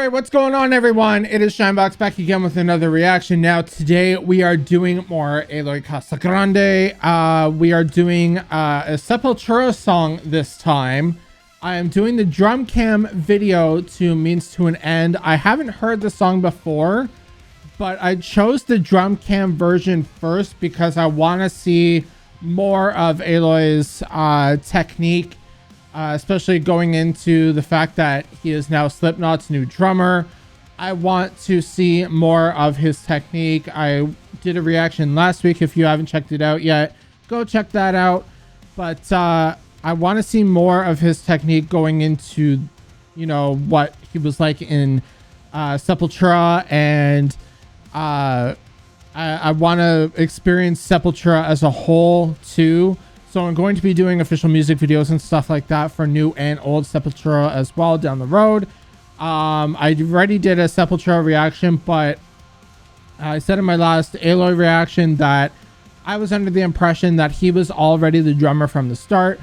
right, what's going on, everyone? It is SHINEBOXX back again with another reaction. Now, today we are doing more Eloy Casagrande. We are doing a Sepultura song this time. I am doing the drum cam video to Means to an End. I haven't heard the song before, but I chose the drum cam version first because I want to see more of Eloy's technique. Especially going into the fact that he is now Slipknot's new drummer. I want to see more of his technique. I did a reaction last week. If you haven't checked it out yet, go check that out. But I want to see more of his technique going into, you know, what he was like in Sepultura. And I want to experience Sepultura as a whole too. So I'm going to be doing official music videos and stuff like that for new and old Sepultura as well down the road. I already did a Sepultura reaction, but I said in my last Eloy reaction that I was under the impression that he was already the drummer from the start.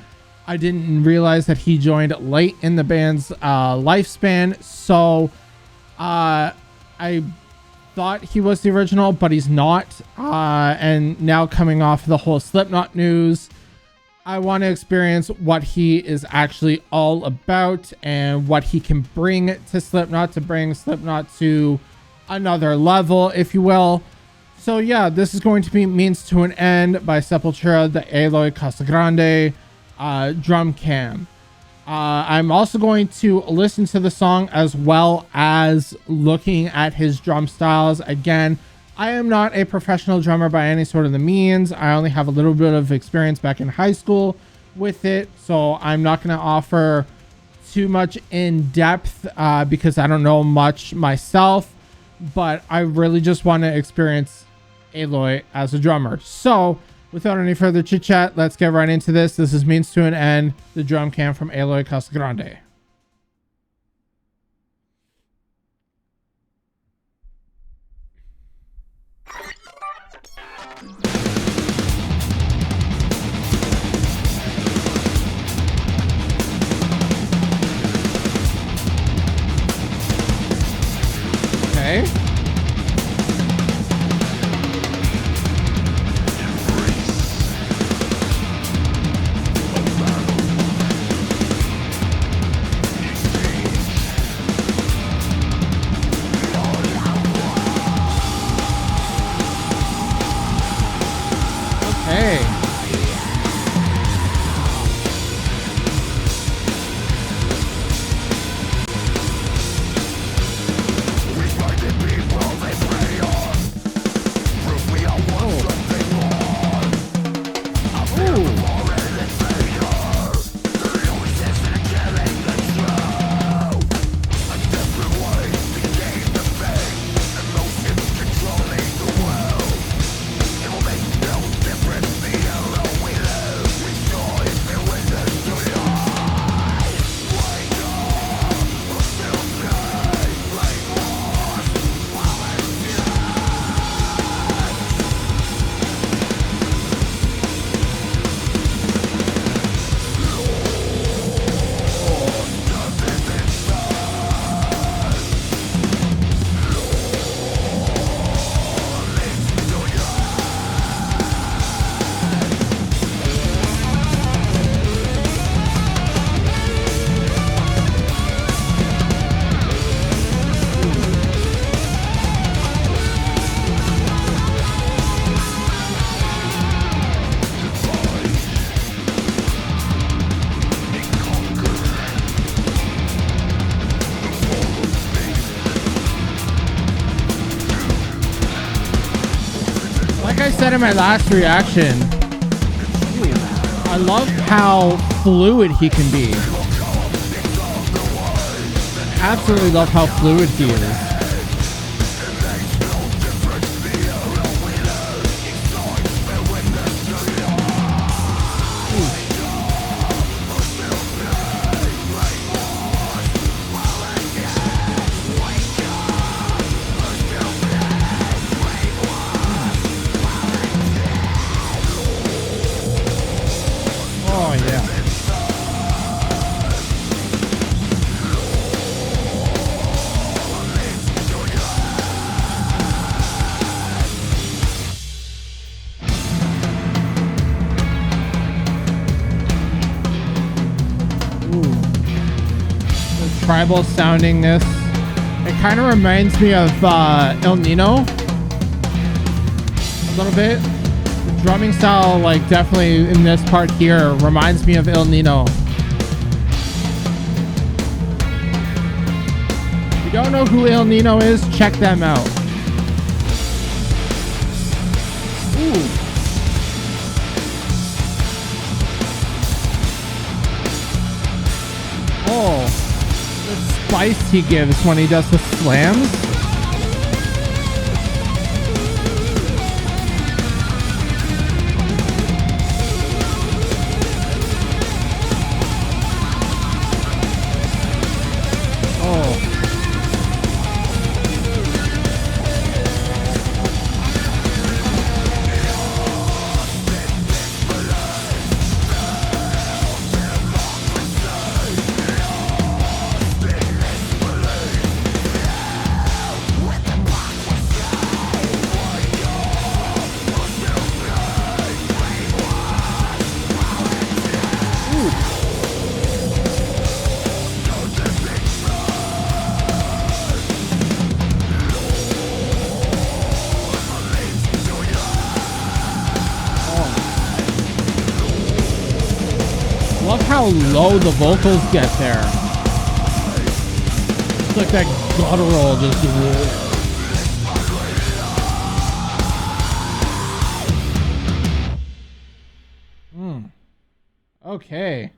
I didn't realize that he joined late in the band's lifespan. So I thought he was the original, but he's not. And now coming off the whole Slipknot news, I want to experience what he is actually all about and what he can bring to Slipknot, to bring Slipknot to another level, if you will. So yeah, this is going to be Means to an End by Sepultura, the Eloy Casagrande drum cam. I'm also going to listen to the song as well as looking at his drum styles. Again, I am not a professional drummer by any sort of the means. I only have a little bit of experience back in high school with it. So I'm not going to offer too much in depth because I don't know much myself. But I really just want to experience Eloy as a drummer. So without any further chit chat, let's get right into this. This is Means to an End, the drum cam from Eloy Casagrande. Okay. Okay. Like I said in my last reaction, I love how fluid he can be. Absolutely love how fluid he is. tribal soundingness. It kind of reminds me of El Nino a little bit. The drumming style, like, definitely in this part here reminds me of El Nino. If you don't know who El Nino is, check them out. Ooh. Oh, the spice he gives when he does the slams. Love how low the vocals get there. It's like that guttural just. Okay.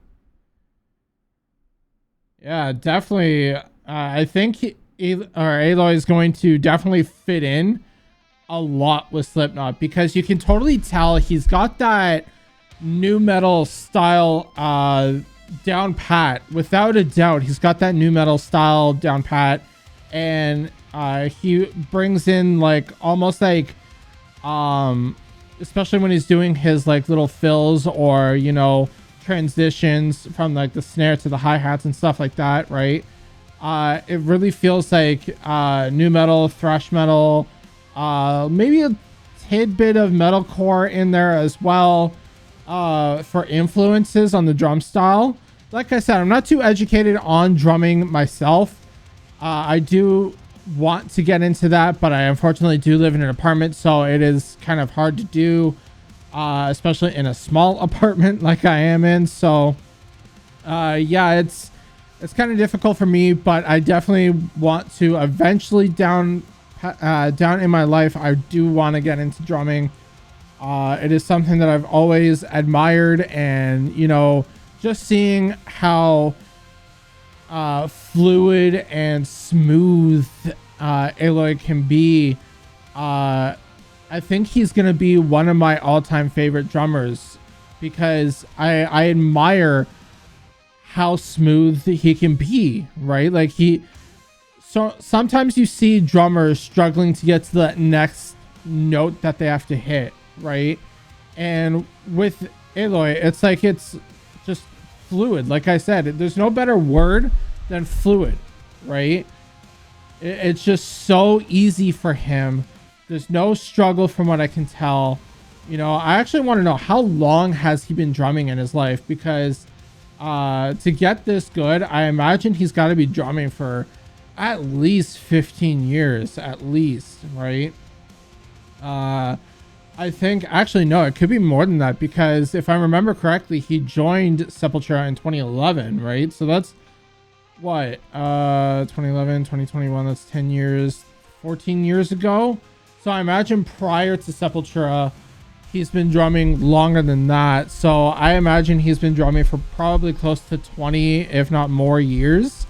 Yeah, definitely. I think Eloy is going to definitely fit in a lot with Slipknot, because you can totally tell he's got that new metal style down pat. Without a doubt, he's got that new metal style down pat, and he brings in like almost like especially when he's doing his like little fills, or you know, transitions from like the snare to the hi-hats and stuff like that, right? It really feels like new metal, thrash metal, maybe a tidbit of metalcore in there as well, for influences on the drum style. Like I said, I'm not too educated on drumming myself. I do want to get into that, but I unfortunately do live in an apartment, so it is kind of hard to do, especially in a small apartment like I am in. So yeah, it's kind of difficult for me, but I definitely want to eventually down in my life, I do want to get into drumming. It is something that I've always admired, and you know, just seeing how fluid and smooth Eloy can be, I think he's gonna be one of my all-time favorite drummers, because I admire how smooth he can be, right? Like so sometimes you see drummers struggling to get to that next note that they have to hit, right? And with Eloy, it's like it's just fluid. Like I said, there's no better word than fluid, right? It's just so easy for him. There's no struggle from what I can tell. You know, I actually want to know, how long has he been drumming in his life? Because to get this good, I imagine he's got to be drumming for at least 15 years, at least, right? I think, actually, no, it could be more than that, because if I remember correctly, he joined Sepultura in 2011, right? So that's what, 2011, 2021, that's 10 years, 14 years ago. So I imagine prior to Sepultura, he's been drumming longer than that. So I imagine he's been drumming for probably close to 20, if not more years.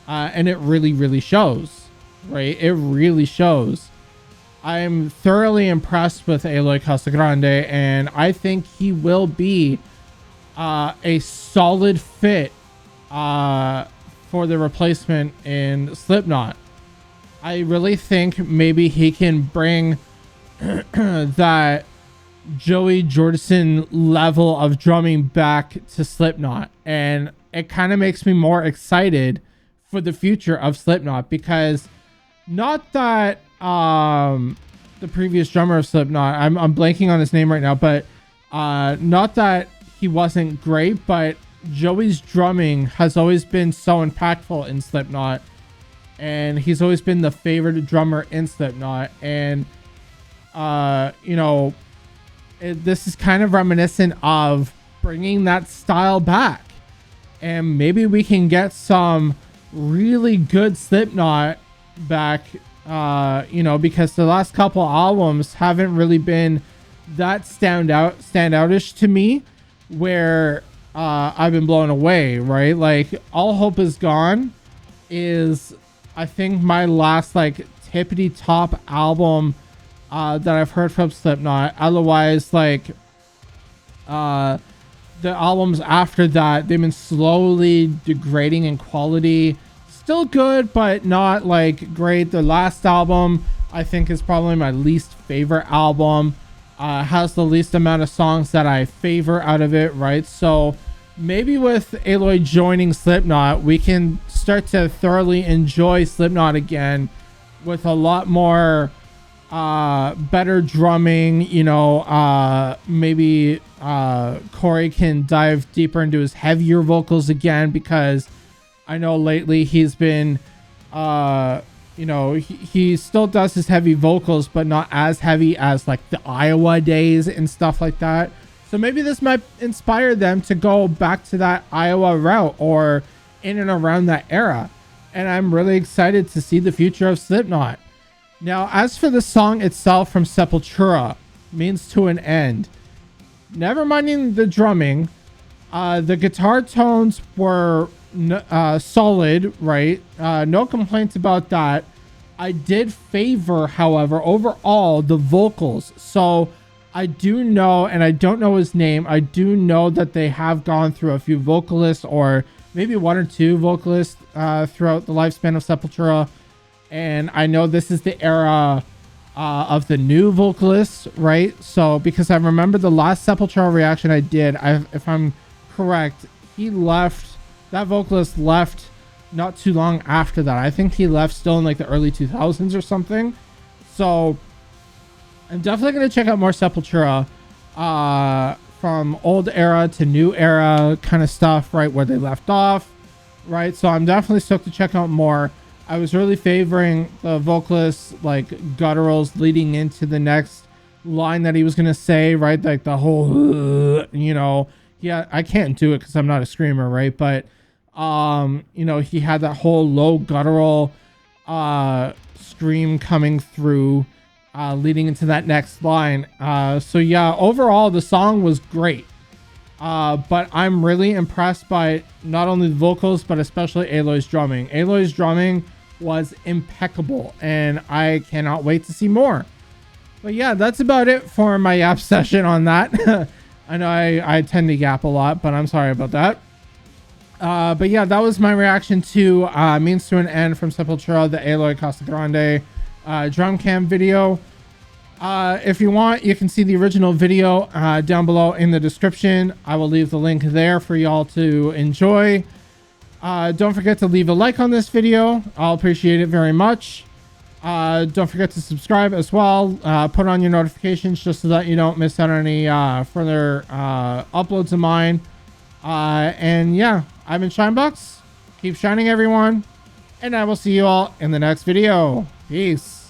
And it really, really shows, right? It really shows. I'm thoroughly impressed with Eloy Casagrande, and I think he will be a solid fit for the replacement in Slipknot. I really think maybe he can bring that Joey Jordison level of drumming back to Slipknot, and it kind of makes me more excited for the future of Slipknot, because not that the previous drummer of Slipknot, I'm blanking on his name right now, but not that he wasn't great, but Joey's drumming has always been so impactful in Slipknot, and he's always been the favorite drummer in Slipknot. And you know, this is kind of reminiscent of bringing that style back, and maybe we can get some really good Slipknot back, you know, because the last couple albums haven't really been that standoutish to me, where I've been blown away, right? Like, All Hope Is Gone is, I think, my last like tippity top album that I've heard from Slipknot. Otherwise, like the albums after that, they've been slowly degrading in quality. Still good, but not like great. The last album, I think, is probably my least favorite album. Has the least amount of songs that I favor out of it, right? So maybe with Eloy joining Slipknot, we can start to thoroughly enjoy Slipknot again with a lot more better drumming. You know, maybe Corey can dive deeper into his heavier vocals again, because I know lately he's been you know, he still does his heavy vocals, but not as heavy as like the Iowa days and stuff like that. So maybe this might inspire them to go back to that Iowa route, or in and around that era. And I'm really excited to see the future of Slipknot. Now, as for the song itself from Sepultura, Means to an End, never minding the drumming, the guitar tones were solid, right? No complaints about that. I did favor, however, overall the vocals. So I do know, and I don't know his name, I do know that they have gone through a few vocalists, or maybe one or two vocalists throughout the lifespan of Sepultura. And I know this is the era of the new vocalists, right? So because I remember the last Sepultura reaction I did, if I'm correct, he left, that vocalist left not too long after that. I think he left still in like the early 2000s or something. So I'm definitely going to check out more Sepultura from old era to new era kind of stuff, right, where they left off, right? So I'm definitely stoked to check out more. I was really favoring the vocalist like gutturals leading into the next line that he was going to say, right? Like the whole, you know, yeah, I can't do it because I'm not a screamer, right? But you know, he had that whole low guttural scream coming through, leading into that next line. So yeah, overall the song was great, but I'm really impressed by not only the vocals, but especially Eloy's drumming. Eloy's drumming was impeccable, and I cannot wait to see more. But yeah, that's about it for my yap session on that. I know I tend to yap a lot, but I'm sorry about that. But yeah, that was my reaction to Means to an End from Sepultura, the Eloy Casagrande drum cam video. If you want, you can see the original video down below in the description. I will leave the link there for y'all to enjoy. Don't forget to leave a like on this video. I'll appreciate it very much. Don't forget to subscribe as well. Put on your notifications just so that you don't miss out on any further uploads of mine. And yeah, I've been SHINEBOXX. Keep shining, everyone, and I will see you all in the next video. Peace.